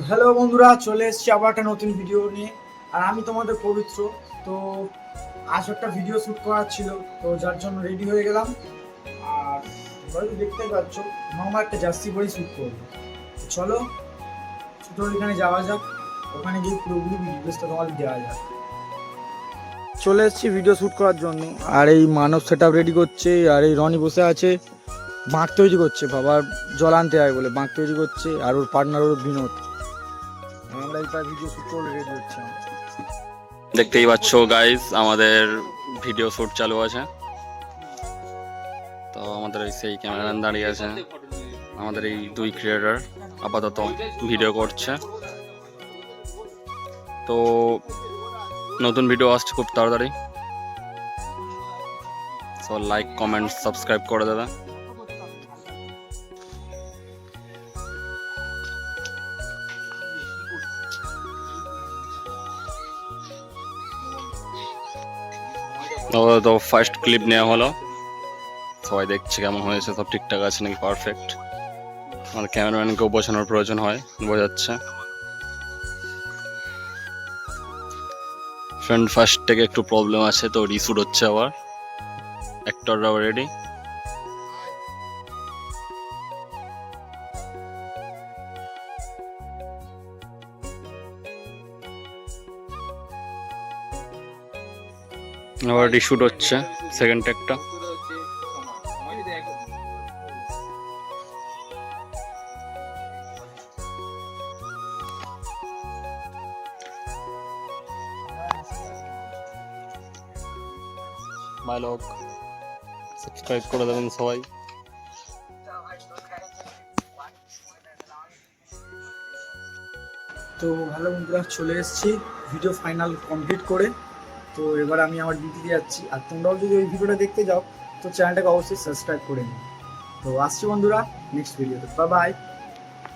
Hello বন্ধুরা, চলে এসেছি আবার একটা নতুন ভিডিও নিয়ে। আর আমি তোমাদের পবিত্র। তো আজ একটা ভিডিও শ্যুট করার ছিল, তো যার জন্য রেডি হয়ে গেলাম। আর তোমরা তো দেখতেই পাচ্ছ, নর্মাল একটা জার্সি পরেই শ্যুট করবো। তো চলো ছোটোর এখানে যাওয়া যাক, ওখানে গিয়ে পুরোপুরি ভিডিওসটা তোমাদের দেওয়া যাক। চলে এসেছি ভিডিও শ্যুট করার জন্য। আর এই মানব সেট আপ রেডি করছে, আর এই রনি বসে আছে বাঁক তৈরি করছে, বাবার জল আনতে হয় বলে বাঁক তৈরি করছে। আর ওর পার্টনার ওর বিনোদ। আমরা এই ভিডিও শ্যুট করে রেডি হচ্ছি। দেখতেই পাচ্ছ গাইস, আমাদের ভিডিও শুট চালু আছে। তো আমাদের সেই ক্যামেরাম্যান দাঁড়িয়ে আছে, আমাদের এই দুই ক্রিয়েটর আপাতত ভিডিও করছে। তো নতুন ভিডিও আসছে খুব তাড়াতাড়ি, সো লাইক কমেন্ট সাবস্ক্রাইব করে দেবে। তো ফার্স্ট ক্লিপ নেওয়া হলো, সবাই দেখছে কেমন হয়েছে, সব ঠিকঠাক আছে নাকি পারফেক্ট। আমাদের ক্যামেরাম্যানকেও বোঝানোর প্রয়োজন হয়, বোঝাচ্ছে। ফ্রেন্ড ফার্স্ট থেকে একটু প্রবলেম আছে, তো রিশুট হচ্ছে আবার। অ্যাক্টররাও রেডি। আবার রিশুট হচ্ছে সেকেন্ড টেকটা। বাই লোক, সাবস্ক্রাইব করে দেবেন সবাই। তো ভালো বন্ধুরা, চলে এসেছি ভিডিও ফাইনাল কমপ্লিট করে। তো এবার আমি আমার ডিউটিতে যাচ্ছি। আর তোমরাও যদি ওই ভিডিওটা দেখতে যাও, তো চ্যানেলটাকে অবশ্যই সাবস্ক্রাইব করে নিও। তো আসছি বন্ধুরা নেক্সট ভিডিওতে। Bye bye.